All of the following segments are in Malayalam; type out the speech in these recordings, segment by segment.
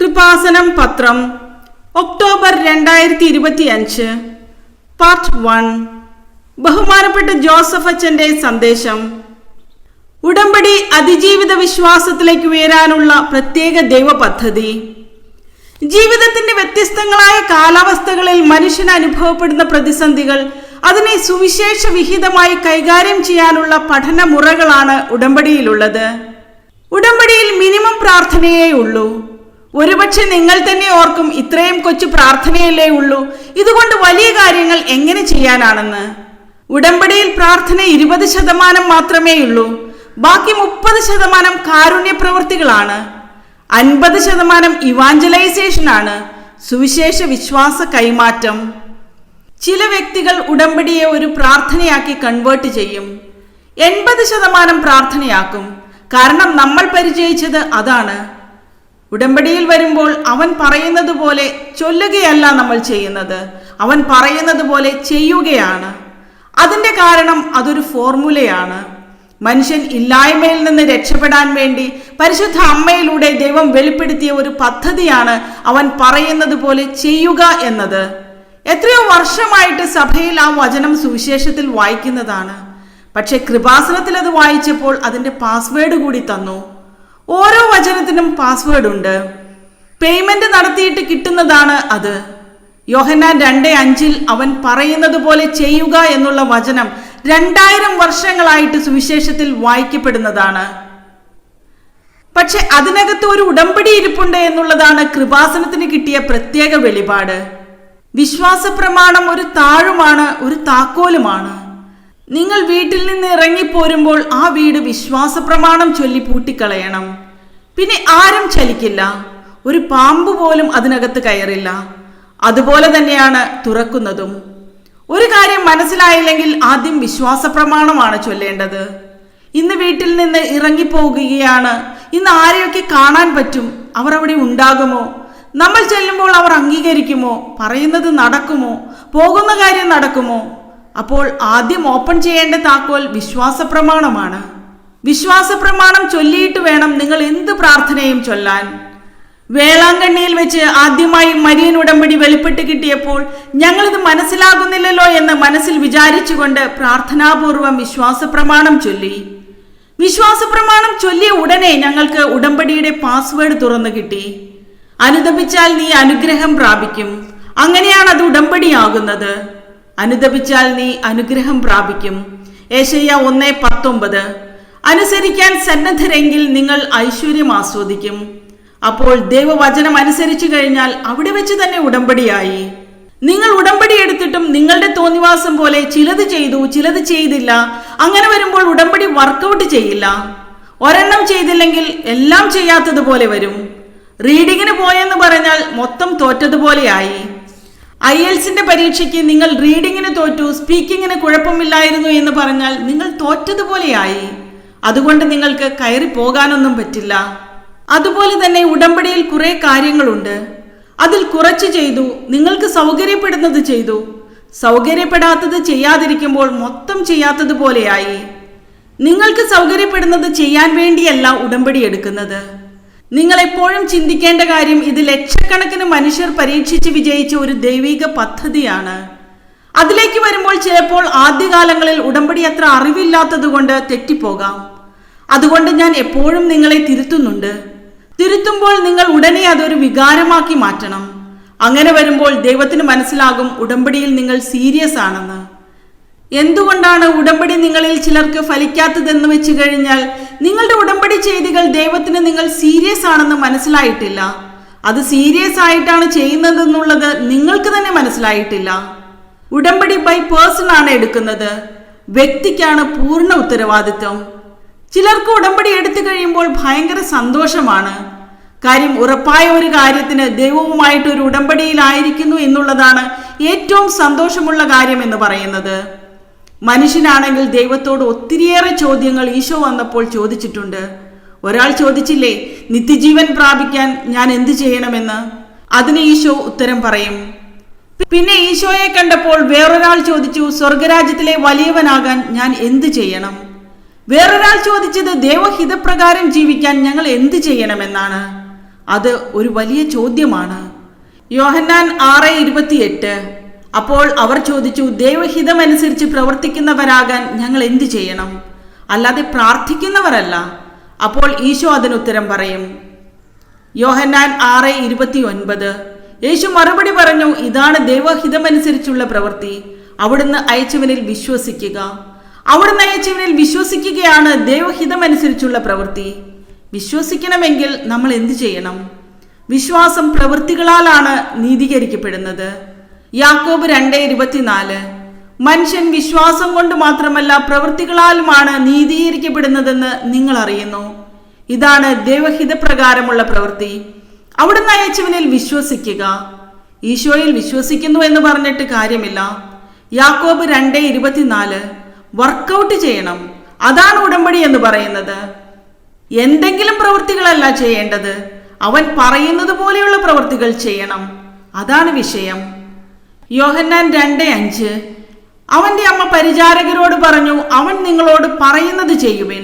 കൃപാസനം പത്രം ഒക്ടോബർ 2025 പാർട്ട് 1. ബഹുമാനപ്പെട്ട ജോസഫ് അച്ഛൻ്റെ സന്ദേശം. ഉടമ്പടി അതിജീവിത വിശ്വാസത്തിലേക്ക് ഉയരാനുള്ള പ്രത്യേക ദൈവ പദ്ധതി. ജീവിതത്തിന്റെ വ്യത്യസ്തങ്ങളായ കാലാവസ്ഥകളിൽ മനുഷ്യന് അനുഭവപ്പെടുന്ന പ്രതിസന്ധികൾ അതിനെ സുവിശേഷ വിഹിതമായി കൈകാര്യം ചെയ്യാനുള്ള പഠന മുറകളാണ് ഉടമ്പടിയിലുള്ളത്. ഉടമ്പടിയിൽ മിനിമം പ്രാർത്ഥനയേ ഉള്ളൂ. ഒരുപക്ഷെ നിങ്ങൾ തന്നെ ഓർക്കും, ഇത്രയും കൊച്ചു പ്രാർത്ഥനയല്ലേ ഉള്ളൂ, ഇതുകൊണ്ട് വലിയ കാര്യങ്ങൾ എങ്ങനെ ചെയ്യാനാണെന്ന്. ഉടമ്പടിയിൽ പ്രാർത്ഥന 20% മാത്രമേ ഉള്ളൂ. ബാക്കി 30% കാരുണ്യ പ്രവൃത്തികളാണ്. 50% ഇവാഞ്ചലൈസേഷൻ ആണ്, സുവിശേഷ വിശ്വാസ കൈമാറ്റം. ചില വ്യക്തികൾ ഉടമ്പടിയെ ഒരു പ്രാർത്ഥനയാക്കി കൺവേർട്ട് ചെയ്യും. 80% പ്രാർത്ഥനയാക്കും. കാരണം നമ്മൾ പരിചയിച്ചത് അതാണ്. ഉടമ്പടിയിൽ വരുമ്പോൾ അവൻ പറയുന്നത് പോലെ ചൊല്ലുകയല്ല നമ്മൾ ചെയ്യുന്നത്, അവൻ പറയുന്നത് പോലെ ചെയ്യുകയാണ്. അതിൻ്റെ കാരണം അതൊരു ഫോർമുലയാണ്. മനുഷ്യൻ ഇല്ലായ്മയിൽ നിന്ന് രക്ഷപ്പെടാൻ വേണ്ടി പരിശുദ്ധ അമ്മയിലൂടെ ദൈവം വെളിപ്പെടുത്തിയ ഒരു പദ്ധതിയാണ് അവൻ പറയുന്നത് പോലെ ചെയ്യുക എന്നത്. എത്രയോ വർഷമായിട്ട് സഭയിൽ ആ വചനം സുവിശേഷത്തിൽ വായിക്കുന്നതാണ്. പക്ഷെ കൃപാസനത്തിൽ അത് വായിച്ചപ്പോൾ അതിൻ്റെ പാസ്വേഡ് കൂടി തന്നു. ഓരോ വചനത്തിനും പാസ്വേഡ് ഉണ്ട്. പേയ്മെന്റ് നടത്തിയിട്ട് കിട്ടുന്നതാണ് അത്. യോഹന്നാൻ 2:5 അവൻ പറയുന്നത് പോലെ ചെയ്യുക എന്നുള്ള വചനം 2000 വർഷങ്ങളായിട്ട് സുവിശേഷത്തിൽ വായിക്കപ്പെടുന്നതാണ്. പക്ഷെ അതിനകത്ത് ഒരു ഉടമ്പടി ഇരിപ്പുണ്ട് എന്നുള്ളതാണ് കൃപാസനത്തിന് കിട്ടിയ പ്രത്യേക വെളിപാട്. വിശ്വാസ പ്രമാണം ഒരു താഴുമാണ്, ഒരു താക്കോലുമാണ്. നിങ്ങൾ വീട്ടിൽ നിന്ന് ഇറങ്ങിപ്പോരുമ്പോൾ ആ വീട് വിശ്വാസ പ്രമാണം ചൊല്ലി പൂട്ടിക്കളയണം. പിന്നെ ആരും ചലിക്കില്ല, ഒരു പാമ്പ് പോലും അതിനകത്ത് കയറില്ല. അതുപോലെ തന്നെയാണ് തുറക്കുന്നതും. ഒരു കാര്യം മനസ്സിലായില്ലെങ്കിൽ ആദ്യം വിശ്വാസ പ്രമാണമാണ് ചൊല്ലേണ്ടത്. ഇന്ന് വീട്ടിൽ നിന്ന് ഇറങ്ങിപ്പോകുകയാണ്, ഇന്ന് ആരെയൊക്കെ കാണാൻ പറ്റും, അവർ അവിടെ ഉണ്ടാകുമോ, നമ്മൾ ചെല്ലുമ്പോൾ അവർ അംഗീകരിക്കുമോ, പറയുന്നത് നടക്കുമോ, പോകുന്ന കാര്യം നടക്കുമോ? അപ്പോൾ ആദ്യം ഓപ്പൺ ചെയ്യേണ്ട താക്കോൽ വിശ്വാസ പ്രമാണമാണ്. വിശ്വാസ പ്രമാണം ചൊല്ലിയിട്ട് വേണം നിങ്ങൾ എന്ത് പ്രാർത്ഥനയും ചൊല്ലാൻ. വേളാങ്കണ്ണിയിൽ വെച്ച് ആദ്യമായി മരിയൻ ഉടമ്പടി വെളിപ്പെട്ട് കിട്ടിയപ്പോൾ ഞങ്ങളിത് മനസ്സിലാകുന്നില്ലല്ലോ എന്ന് മനസ്സിൽ വിചാരിച്ചുകൊണ്ട് പ്രാർത്ഥനാപൂർവം വിശ്വാസ പ്രമാണം ചൊല്ലി. വിശ്വാസ പ്രമാണം ചൊല്ലിയ ഉടനെ ഞങ്ങൾക്ക് ഉടമ്പടിയുടെ പാസ്വേഡ് തുറന്നു കിട്ടി. അനുദപിച്ചാൽ നീ അനുഗ്രഹം പ്രാപിക്കും. അങ്ങനെയാണ് അത് ഉടമ്പടിയാകുന്നത്. അനുദപിച്ചാൽ നീ അനുഗ്രഹം പ്രാപിക്കും. യെശയ്യാ 1:19. അനുസരിക്കാൻ സന്നദ്ധരെങ്കിൽ നിങ്ങൾ ഐശ്വര്യം ആസ്വദിക്കും. അപ്പോൾ ദൈവവചനം അനുസരിച്ചു കഴിഞ്ഞാൽ അവിടെ വെച്ച് തന്നെ ഉടമ്പടിയായി. നിങ്ങൾ ഉടമ്പടി എടുത്തിട്ടും നിങ്ങളുടെ തോന്നിവാസം പോലെ ചിലത് ചെയ്തു, ചിലത് ചെയ്തില്ല. അങ്ങനെ വരുമ്പോൾ ഉടമ്പടി വർക്കൗട്ട് ചെയ്യില്ല. ഒരെണ്ണം ചെയ്തില്ലെങ്കിൽ എല്ലാം ചെയ്യാത്തതുപോലെ വരും. റീഡിങ്ങിന് പോയെന്ന് പറഞ്ഞാൽ മൊത്തം തോറ്റതുപോലെയായി. IELTS പരീക്ഷയ്ക്ക് നിങ്ങൾ റീഡിങ്ങിന് തോറ്റു, സ്പീക്കിങ്ങിന് കുഴപ്പമില്ലായിരുന്നു എന്ന് പറഞ്ഞാൽ നിങ്ങൾ തോറ്റതുപോലെയായി. അതുകൊണ്ട് നിങ്ങൾക്ക് കയറി പോകാനൊന്നും പറ്റില്ല. അതുപോലെ തന്നെ ഉടമ്പടിയിൽ കുറെ കാര്യങ്ങളുണ്ട്. അതിൽ കുറച്ച് ചെയ്തു, നിങ്ങൾക്ക് സൗകര്യപ്പെടുന്നത് ചെയ്തു. സൗകര്യപ്പെടാത്തത് ചെയ്യാതിരിക്കുമ്പോൾ മൊത്തം ചെയ്യാത്തതുപോലെയായി. നിങ്ങൾക്ക് സൗകര്യപ്പെടുന്നത് ചെയ്യാൻ വേണ്ടിയല്ല ഉടമ്പടി എടുക്കുന്നത്. നിങ്ങൾ എപ്പോഴും ചിന്തിക്കേണ്ട കാര്യം, ഇത് ലക്ഷക്കണക്കിന് മനുഷ്യർ പരീക്ഷിച്ച് വിജയിച്ച ഒരു ദൈവിക പദ്ധതിയാണ്. അതിലേക്ക് വരുമ്പോൾ ചിലപ്പോൾ ആദ്യകാലങ്ങളിൽ ഉടമ്പടി അത്ര അറിവില്ലാത്തത് കൊണ്ട് തെറ്റിപ്പോകാം. അതുകൊണ്ട് ഞാൻ എപ്പോഴും നിങ്ങളെ തിരുത്തുന്നുണ്ട്. തിരുത്തുമ്പോൾ നിങ്ങൾ ഉടനെ അതൊരു വികാരമാക്കി മാറ്റണം. അങ്ങനെ വരുമ്പോൾ ദൈവത്തിന് മനസ്സിലാകും ഉടമ്പടിയിൽ നിങ്ങൾ സീരിയസ് ആണെന്ന്. എന്തുകൊണ്ടാണ് ഉടമ്പടി നിങ്ങളിൽ ചിലർക്ക് ഫലിക്കാത്തതെന്ന് വെച്ച് കഴിഞ്ഞാൽ നിങ്ങളുടെ ഉടമ്പടി ചെയ്തികൾ ദൈവത്തിന് നിങ്ങൾ സീരിയസ് ആണെന്ന് മനസ്സിലായിട്ടില്ല. അത് സീരിയസ് ആയിട്ടാണ് ചെയ്യുന്നതെന്നുള്ളത് നിങ്ങൾക്ക് തന്നെ മനസ്സിലായിട്ടില്ല. ഉടമ്പടി ബൈ പേഴ്സൺ ആണ് എടുക്കുന്നത്. വ്യക്തിക്കാണ് പൂർണ്ണ ഉത്തരവാദിത്വം. ചിലർക്ക് ഉടമ്പടി എടുത്തു കഴിയുമ്പോൾ ഭയങ്കര സന്തോഷമാണ്. കാര്യം, ഉറപ്പായ ഒരു കാര്യത്തിന് ദൈവവുമായിട്ട് ഒരു ഉടമ്പടിയിലായിരിക്കുന്നു എന്നുള്ളതാണ് ഏറ്റവും സന്തോഷമുള്ള കാര്യം എന്ന് പറയുന്നത്. മനുഷ്യനാണെങ്കിൽ ദൈവത്തോട് ഒത്തിരിയേറെ ചോദ്യങ്ങൾ ഈശോ വന്നപ്പോൾ ചോദിച്ചിട്ടുണ്ട്. ഒരാൾ ചോദിച്ചില്ലേ, നിത്യജീവൻ പ്രാപിക്കാൻ ഞാൻ എന്ത് ചെയ്യണമെന്ന്? അതിന് ഈശോ ഉത്തരം പറയും. പിന്നെ ഈശോയെ കണ്ടപ്പോൾ വേറൊരാൾ ചോദിച്ചു, സ്വർഗരാജ്യത്തിലെ വലിയവനാകാൻ ഞാൻ എന്ത് ചെയ്യണം? വേറൊരാൾ ചോദിച്ചത്, ദൈവഹിതപ്രകാരം ജീവിക്കാൻ ഞങ്ങൾ എന്ത് ചെയ്യണമെന്നാണ്. അത് ഒരു വലിയ ചോദ്യമാണ്. യോഹന്നാൻ 6:28. അപ്പോൾ അവർ ചോദിച്ചു, ദൈവഹിതമനുസരിച്ച് പ്രവർത്തിക്കുന്നവരാകാൻ ഞങ്ങൾ എന്തു ചെയ്യണം? അല്ലാതെ പ്രാർത്ഥിക്കുന്നവരല്ല. അപ്പോൾ ഈശോ അതിനുത്തരം പറയും. യോഹന്നാൻ 6:29. യേശു മറുപടി പറഞ്ഞു, ഇതാണ് ദൈവഹിതമനുസരിച്ചുള്ള പ്രവൃത്തി, അവിടുന്ന് അയച്ചവനിൽ വിശ്വസിക്കുക. അവിടുന്ന് അയച്ചവനിൽ വിശ്വസിക്കുകയാണ് ദൈവഹിതമനുസരിച്ചുള്ള പ്രവൃത്തി. വിശ്വസിക്കണമെങ്കിൽ നമ്മൾ എന്തു ചെയ്യണം? വിശ്വാസം പ്രവൃത്തികളാലാണ് നീതീകരിക്കപ്പെടുന്നത്. യാക്കോബ് 2:24. മനുഷ്യൻ വിശ്വാസം കൊണ്ട് മാത്രമല്ല പ്രവൃത്തികളാലുമാണ് നീതീകരിക്കപ്പെടുന്നതെന്ന് നിങ്ങൾ അറിയുന്നു. ഇതാണ് ദൈവഹിതപ്രകാരമുള്ള പ്രവൃത്തി, അവിടുന്ന് അയച്ചവനിൽ വിശ്വസിക്കുക. ഈശോയിൽ വിശ്വസിക്കുന്നു എന്ന് പറഞ്ഞിട്ട് കാര്യമില്ല. യാക്കോബ് 2:24. വർക്കൗട്ട് ചെയ്യണം. അതാണ് ഉടമ്പടി എന്ന് പറയുന്നത്. എന്തെങ്കിലും പ്രവൃത്തികളല്ല ചെയ്യേണ്ടത്, അവൻ പറയുന്നത് പോലെയുള്ള പ്രവൃത്തികൾ ചെയ്യണം. അതാണ് വിഷയം. യോഹന്നാൻ 2:5. അവന്റെ അമ്മ പരിചാരകരോട് പറഞ്ഞു, അവൻ നിങ്ങളോട് പറയുന്നത് ചെയ്യുവിൻ.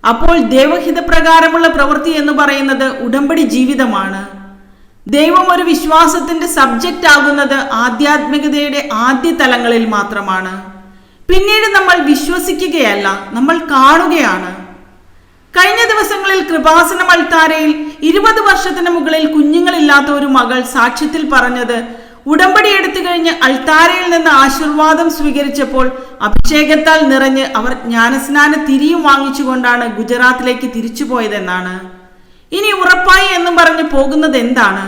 അപ്പോൾ ദൈവഹിതപ്രകാരമുള്ള പ്രവൃത്തി എന്ന് പറയുന്നത് ഉടമ്പടി ജീവിതമാണ്. ദൈവം ഒരു വിശ്വാസത്തിന്റെ സബ്ജക്റ്റ് ആകുന്നത് ആധ്യാത്മികതയുടെ ആദ്യ തലങ്ങളിൽ മാത്രമാണ്. പിന്നീട് നമ്മൾ വിശ്വസിക്കുകയല്ല, നമ്മൾ കാണുകയാണ്. കഴിഞ്ഞ ദിവസങ്ങളിൽ കൃപാസനം അൾത്താരയിൽ 20 വർഷത്തിന് മുകളിൽ കുഞ്ഞുങ്ങളില്ലാത്ത ഒരു മകൾ സാക്ഷ്യത്തിൽ പറഞ്ഞത്, ഉടമ്പടി എടുത്തു കഴിഞ്ഞ് അൾത്താരയിൽ നിന്ന് ആശീർവാദം സ്വീകരിച്ചപ്പോൾ അഭിഷേകത്താൽ നിറഞ്ഞ് അവർ ജ്ഞാനസ്നാന തിരിയും വാങ്ങിച്ചുകൊണ്ടാണ് ഗുജറാത്തിലേക്ക് തിരിച്ചുപോയതെന്നാണ്. ഇനി ഉറപ്പായി എന്നും പറഞ്ഞ് പോകുന്നത് എന്താണ്?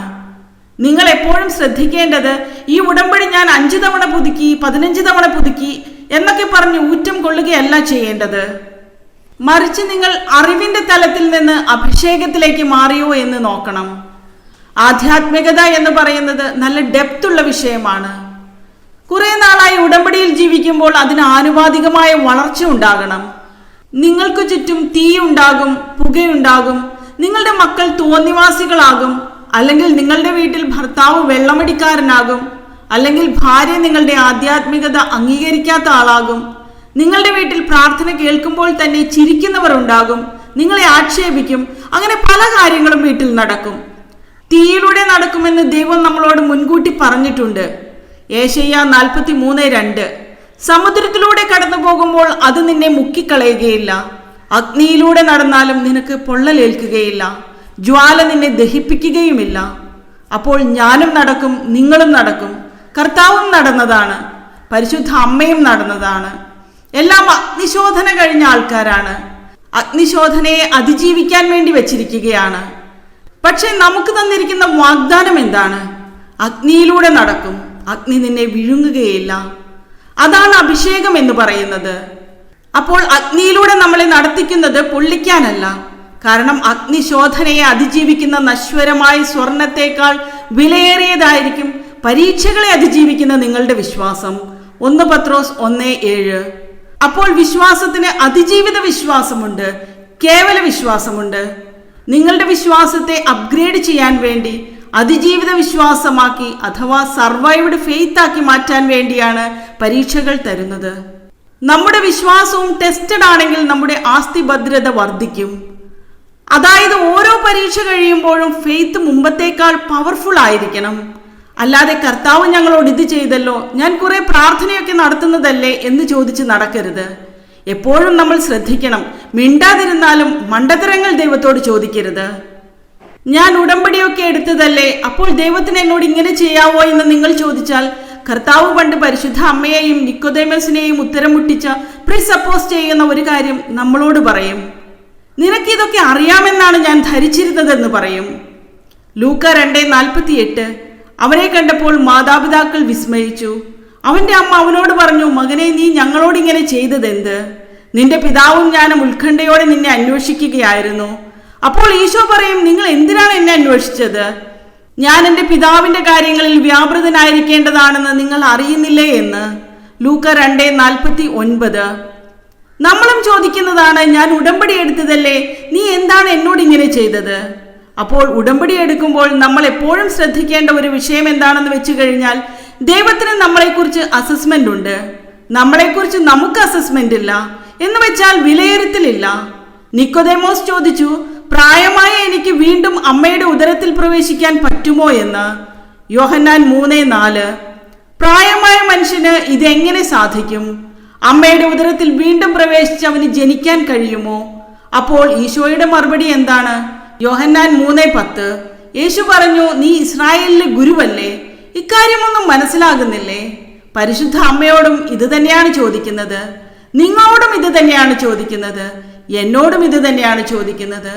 നിങ്ങൾ എപ്പോഴും ശ്രദ്ധിക്കേണ്ടത്, ഈ ഉടമ്പടി ഞാൻ 5 തവണ പുതുക്കി, 15 തവണ പുതുക്കി എന്നൊക്കെ പറഞ്ഞ് ഊറ്റം കൊള്ളുകയല്ല ചെയ്യേണ്ടത്. മറിച്ച് നിങ്ങൾ അറിവിന്റെ തലത്തിൽ നിന്ന് അഭിഷേകത്തിലേക്ക് മാറിയോ എന്ന് നോക്കണം. ആധ്യാത്മികത എന്ന് പറയുന്നത് നല്ല ഡെപ്ത് ഉള്ള വിഷയമാണ്. കുറെ നാളായി ഉടമ്പടിയിൽ ജീവിക്കുമ്പോൾ അതിന് ആനുപാതികമായ വളർച്ച ഉണ്ടാകണം. നിങ്ങൾക്ക് ചുറ്റും തീയുണ്ടാകും, പുകയുണ്ടാകും, നിങ്ങളുടെ മക്കൾ തോന്നിവാസികളാകും, അല്ലെങ്കിൽ നിങ്ങളുടെ വീട്ടിൽ ഭർത്താവ് വെള്ളമടിക്കാരനാകും, അല്ലെങ്കിൽ ഭാര്യ നിങ്ങളുടെ ആധ്യാത്മികത അംഗീകരിക്കാത്ത ആളാകും, നിങ്ങളുടെ വീട്ടിൽ പ്രാർത്ഥന കേൾക്കുമ്പോൾ തന്നെ ചിരിക്കുന്നവർ ഉണ്ടാകും, നിങ്ങളെ ആക്ഷേപിക്കും. അങ്ങനെ പല കാര്യങ്ങളും വീട്ടിൽ നടക്കും. തീയിലൂടെ നടക്കുമെന്ന് ദൈവം നമ്മളോട് മുൻകൂട്ടി പറഞ്ഞിട്ടുണ്ട്. യേശയ്യ 43:2. സമുദ്രത്തിലൂടെ കടന്നു പോകുമ്പോൾ അത് നിന്നെ മുക്കിക്കളയുകയില്ല, അഗ്നിയിലൂടെ നടന്നാലും നിനക്ക് പൊള്ളലേൽക്കുകയില്ല, ജ്വാല നിന്നെ ദഹിപ്പിക്കുകയുമില്ല. അപ്പോൾ ഞാനും നടക്കും, നിങ്ങളും നടക്കും. കർത്താവും നടന്നതാണ്, പരിശുദ്ധ അമ്മയും നടന്നതാണ്. എല്ലാം അഗ്നിശോധന കഴിഞ്ഞ ആൾക്കാരാണ്. അഗ്നിശോധനയെ അതിജീവിക്കാൻ വേണ്ടി വെച്ചിരിക്കുകയാണ്. പക്ഷെ നമുക്ക് തന്നിരിക്കുന്ന വാഗ്ദാനം എന്താണ്? അഗ്നിയിലൂടെ നടക്കും, അഗ്നി നിന്നെ വിഴുങ്ങുകയില്ല. അതാണ് അഭിഷേകം എന്ന് പറയുന്നത്. അപ്പോൾ അഗ്നിയിലൂടെ നമ്മളെ നടത്തിക്കുന്നത് പൊള്ളിക്കാനല്ല. കാരണം അഗ്നിശോധനയെ അതിജീവിക്കുന്ന നശ്വരമായ സ്വർണത്തേക്കാൾ വിലയേറിയതായിരിക്കും പരീക്ഷകളെ അതിജീവിക്കുന്ന നിങ്ങളുടെ വിശ്വാസം. 1 പത്രോസ് 1:7. അപ്പോൾ വിശ്വാസത്തിന് അതിജീവിത വിശ്വാസമുണ്ട്, കേവല വിശ്വാസമുണ്ട്. നിങ്ങളുടെ വിശ്വാസത്തെ അപ്ഗ്രേഡ് ചെയ്യാൻ വേണ്ടി അതിജീവിത വിശ്വാസമാക്കി അഥവാ സർവൈവ്ഡ് ഫെയ്ത്ത് ആക്കി മാറ്റാൻ വേണ്ടിയാണ് പരീക്ഷകൾ തരുന്നത്. നമ്മുടെ വിശ്വാസവും ടെസ്റ്റഡ് ആണെങ്കിൽ നമ്മുടെ ആസ്തി ഭദ്രത വർദ്ധിക്കും. അതായത് ഓരോ പരീക്ഷ കഴിയുമ്പോഴും ഫെയ്ത്ത് മുമ്പത്തേക്കാൾ പവർഫുൾ ആയിരിക്കണം. അല്ലാതെ കർത്താവ് ഞങ്ങളോട് ഇത് ചെയ്തല്ലോ, ഞാൻ കുറെ പ്രാർത്ഥനയൊക്കെ നടത്തുന്നതല്ലേ എന്ന് ചോദിച്ച് നടക്കരുത്. എപ്പോഴും നമ്മൾ ശ്രദ്ധിക്കണം, മിണ്ടാതിരുന്നാലും മണ്ടത്തരങ്ങൾ ദൈവത്തോട് ചോദിക്കരുത്. ഞാൻ ഉടമ്പടിയൊക്കെ എടുത്തതല്ലേ, അപ്പോൾ ദൈവത്തിന് എന്നോട് ഇങ്ങനെ ചെയ്യാവോ എന്ന് നിങ്ങൾ ചോദിച്ചാൽ, കർത്താവ് പണ്ട് പരിശുദ്ധ അമ്മയെയും നിക്കോദേമസിനെയും ഉത്തരം മുട്ടിച്ച പ്രിസപ്പോസ് ചെയ്യുന്ന ഒരു കാര്യം നമ്മളോട് പറയും. നിനക്കിതൊക്കെ അറിയാമെന്നാണ് ഞാൻ ധരിച്ചിരുന്നതെന്ന് പറയും. ലൂക്ക 2:48. അവനെ കണ്ടപ്പോൾ മാതാപിതാക്കൾ വിസ്മയിച്ചു. അവന്റെ അമ്മ അവനോട് പറഞ്ഞു, മകനെ, നീ ഞങ്ങളോട് ഇങ്ങനെ ചെയ്തതെന്ത്? നിന്റെ പിതാവും ഞാനും ഉത്കണ്ഠയോടെ നിന്നെ അന്വേഷിക്കുകയായിരുന്നു. അപ്പോൾ ഈശോ പറയും, നിങ്ങൾ എന്തിനാണ് എന്നെ അന്വേഷിച്ചത്? ഞാൻ എൻ്റെ പിതാവിന്റെ കാര്യങ്ങളിൽ വ്യാപൃതനായിരിക്കേണ്ടതാണെന്ന് നിങ്ങൾ അറിയുന്നില്ലേ എന്ന്. ലൂക്ക 2:49. നമ്മളും ചോദിക്കുന്നതാണ്, ഞാൻ ഉടമ്പടി എടുത്തതല്ലേ, നീ എന്താണ് എന്നോട് ഇങ്ങനെ ചെയ്തത്? അപ്പോൾ ഉടമ്പടി എടുക്കുമ്പോൾ നമ്മൾ എപ്പോഴും ശ്രദ്ധിക്കേണ്ട ഒരു വിഷയം എന്താണെന്ന് വെച്ചു കഴിഞ്ഞാൽ, ദൈവത്തിന് നമ്മളെക്കുറിച്ച് അസസ്മെന്റ് ഉണ്ട്, നമ്മളെക്കുറിച്ച് നമുക്ക് അസസ്മെന്റ് ഇല്ല. എന്ന് വെച്ചാൽ വിലയിരുത്തലില്ല. നിക്കോദേമോസ് ചോദിച്ചു, പ്രായമായ എനിക്ക് വീണ്ടും അമ്മയുടെ ഉദരത്തിൽ പ്രവേശിക്കാൻ പറ്റുമോ എന്ന്. യോഹന്നാൻ 3:4. പ്രായമായ മനുഷ്യന് ഇതെങ്ങനെ സാധിക്കും? അമ്മയുടെ ഉദരത്തിൽ വീണ്ടും പ്രവേശിച്ച് അവന് ജനിക്കാൻ കഴിയുമോ? അപ്പോൾ ഈശോയുടെ മറുപടി എന്താണ്? യോഹന്നാൻ 3:10. യേശു പറഞ്ഞു, നീ ഇസ്രായേലിലെ ഗുരുവല്ലേ, ഇക്കാര്യമൊന്നും മനസ്സിലാകുന്നില്ലേ? പരിശുദ്ധ അമ്മയോടും ഇത് തന്നെയാണ് ചോദിക്കുന്നത്, നിങ്ങളോടും ഇത് തന്നെയാണ് ചോദിക്കുന്നത്, എന്നോടും ഇത് തന്നെയാണ് ചോദിക്കുന്നത്.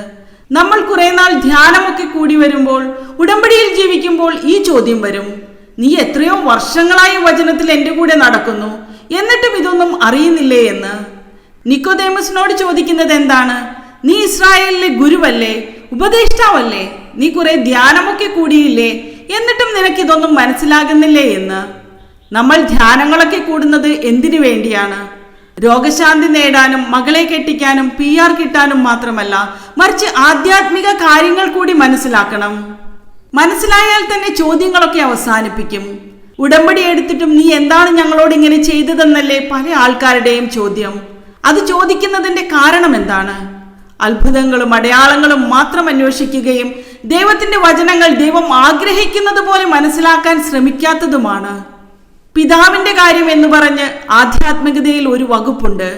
നമ്മൾ കുറെ നാൾ ധ്യാനമൊക്കെ കൂടി വരുമ്പോൾ, ഉടമ്പടിയിൽ ജീവിക്കുമ്പോൾ ഈ ചോദ്യം വരും, നീ എത്രയോ വർഷങ്ങളായി വചനത്തിൽ എൻ്റെ കൂടെ നടക്കുന്നു, എന്നിട്ടും ഇതൊന്നും അറിയുന്നില്ലേ എന്ന്. നിക്കോദേമസിനോട് ചോദിക്കുന്നത് എന്താണ്? നീ ഇസ്രായേലിലെ ഗുരുവല്ലേ, ഉപദേഷ്ടാവല്ലേ, നീ കുറെ ധ്യാനമൊക്കെ കൂടിയില്ലേ, എന്നിട്ടും നിനക്കിതൊന്നും മനസ്സിലാകുന്നില്ലേ എന്ന്. നമ്മൾ ധ്യാനങ്ങളൊക്കെ കൂടുന്നത് എന്തിനു വേണ്ടിയാണ്? രോഗശാന്തി നേടാനും മകളെ കെട്ടിക്കാനും PR കിട്ടാനും മാത്രമല്ല, മറിച്ച് ആധ്യാത്മിക കാര്യങ്ങൾ കൂടി മനസ്സിലാക്കണം. മനസ്സിലായാൽ തന്നെ ചോദ്യങ്ങളൊക്കെ അവസാനിപ്പിക്കും. ഉടമ്പടി എടുത്തിട്ടും നീ എന്താണ് ഞങ്ങളോട് ഇങ്ങനെ ചെയ്തതെന്നല്ലേ പല ആൾക്കാരുടെയും ചോദ്യം. അത് ചോദിക്കുന്നതിന്റെ കാരണം എന്താണ്? അത്ഭുതങ്ങളും അടയാളങ്ങളും മാത്രം അന്വേഷിക്കുകയും ദൈവത്തിന്റെ വചനങ്ങൾ ദൈവം ആഗ്രഹിക്കുന്നത് പോലെ മനസ്സിലാക്കാൻ ശ്രമിക്കാത്തതുമാണ്. പിതാവിന്റെ കാര്യം എന്ന് പറഞ്ഞ് ആധ്യാത്മികതയിൽ ഒരു വകുപ്പുണ്ട്.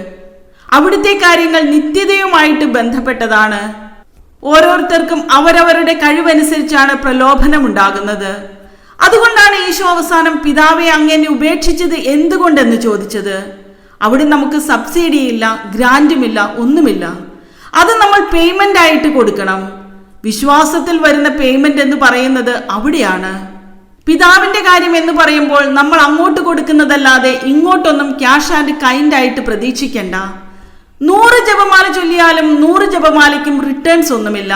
അവിടുത്തെ കാര്യങ്ങൾ നിത്യതയുമായിട്ട് ബന്ധപ്പെട്ടതാണ്. ഓരോരുത്തർക്കും അവരവരുടെ കഴിവനുസരിച്ചാണ് പ്രലോഭനം ഉണ്ടാകുന്നത്. അതുകൊണ്ടാണ് ഈശോ അവസാനം പിതാവെ അങ്ങേനെ ഉപേക്ഷിച്ചത് എന്തുകൊണ്ടെന്ന് ചോദിച്ചത്. അവിടെ നമുക്ക് സബ്സിഡിയില്ല, ഗ്രാൻറ്റുമില്ല, ഒന്നുമില്ല. അത് നമ്മൾ പേയ്മെന്റ് ആയിട്ട് കൊടുക്കണം. വിശ്വാസത്തിൽ വരുന്ന പേയ്മെന്റ് എന്ന് പറയുന്നത് അവിടെയാണ്. പിതാവിന്റെ കാര്യം എന്ന് പറയുമ്പോൾ നമ്മൾ അങ്ങോട്ട് കൊടുക്കുന്നതല്ലാതെ ഇങ്ങോട്ടൊന്നും ക്യാഷ് ആൻഡ് കൈൻഡ് ആയിട്ട് പ്രതീക്ഷിക്കണ്ട. 100 ജപമാല ചൊല്ലിയാലും 100 ജപമാലയ്ക്കും റിട്ടേൺസ് ഒന്നുമില്ല.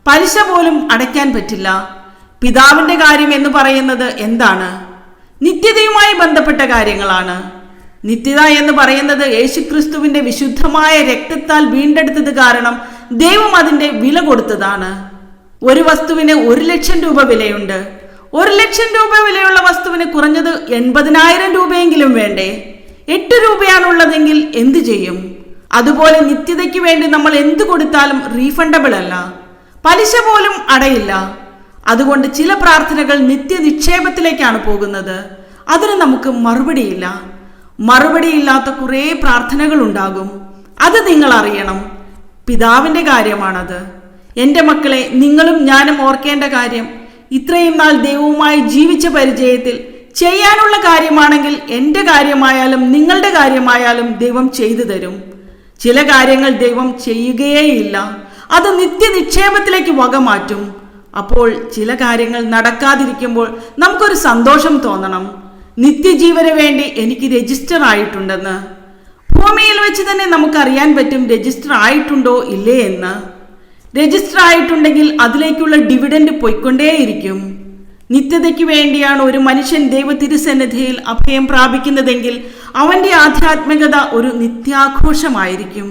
പലിശ പോലും അടയ്ക്കാൻ പറ്റില്ല. പിതാവിന്റെ കാര്യം എന്ന് പറയുന്നത് എന്താണ്? നിത്യതയുമായി ബന്ധപ്പെട്ട കാര്യങ്ങളാണ്. നിത്യത എന്ന് പറയുന്നത് യേശുക്രിസ്തുവിന്റെ വിശുദ്ധമായ രക്തത്താൽ വീണ്ടെടുത്തത് കാരണം ദൈവം അതിന്റെ വില കൊടുത്തതാണ്. ഒരു വസ്തുവിന് 1,00,000 രൂപ വിലയുണ്ട്. 1,00,000 രൂപ വിലയുള്ള വസ്തുവിന് കുറഞ്ഞത് 80,000 രൂപയെങ്കിലും വേണ്ടേ? 8 രൂപയാണുള്ളതെങ്കിൽ എന്തു ചെയ്യും? അതുപോലെ നിത്യതയ്ക്ക് വേണ്ടി നമ്മൾ എന്ത് കൊടുത്താലും റീഫണ്ടബിൾ അല്ല, പലിശ പോലും അടയില്ല. അതുകൊണ്ട് ചില പ്രാർത്ഥനകൾ നിത്യനിക്ഷേപത്തിലേക്കാണ് പോകുന്നത്. അതിന് നമുക്ക് മറുപടിയില്ല. മറുപടിയില്ലാത്ത കുറേ പ്രാർത്ഥനകൾ ഉണ്ടാകും. അത് നിങ്ങൾ അറിയണം. പിതാവിന്റെ കാര്യമാണത്. എൻ്റെ മക്കളെ, നിങ്ങളും ഞാനും ഓർക്കേണ്ട കാര്യം, ഇത്രയും നാൾ ദൈവവുമായി ജീവിച്ച പരിചയത്തിൽ ചെയ്യാനുള്ള കാര്യമാണെങ്കിൽ എൻ്റെ കാര്യമായാലും നിങ്ങളുടെ കാര്യമായാലും ദൈവം ചെയ്തു തരും. ചില കാര്യങ്ങൾ ദൈവം ചെയ്യുകയേയില്ല. അത് നിത്യനിക്ഷേപത്തിലേക്ക് വകമാറ്റും. അപ്പോൾ ചില കാര്യങ്ങൾ നടക്കാതിരിക്കുമ്പോൾ നമുക്കൊരു സന്തോഷം തോന്നണം. നിത്യജീവന് വേണ്ടി എനിക്ക് രജിസ്റ്റർ ആയിട്ടുണ്ടെന്ന്. ഭൂമിയിൽ വെച്ച് തന്നെ നമുക്കറിയാൻ പറ്റും രജിസ്റ്റർ ആയിട്ടുണ്ടോ ഇല്ലേ എന്ന്. രജിസ്റ്റർ ആയിട്ടുണ്ടെങ്കിൽ അതിലേക്കുള്ള ഡിവിഡൻഡ് പൊയ്ക്കൊണ്ടേയിരിക്കും. നിത്യതയ്ക്ക് വേണ്ടിയാണ് ഒരു മനുഷ്യൻ ദൈവ തിരുസന്നിധിയിൽ അഭയം പ്രാപിക്കുന്നതെങ്കിൽ അവന്റെ ആധ്യാത്മികത ഒരു നിത്യാഘോഷമായിരിക്കും.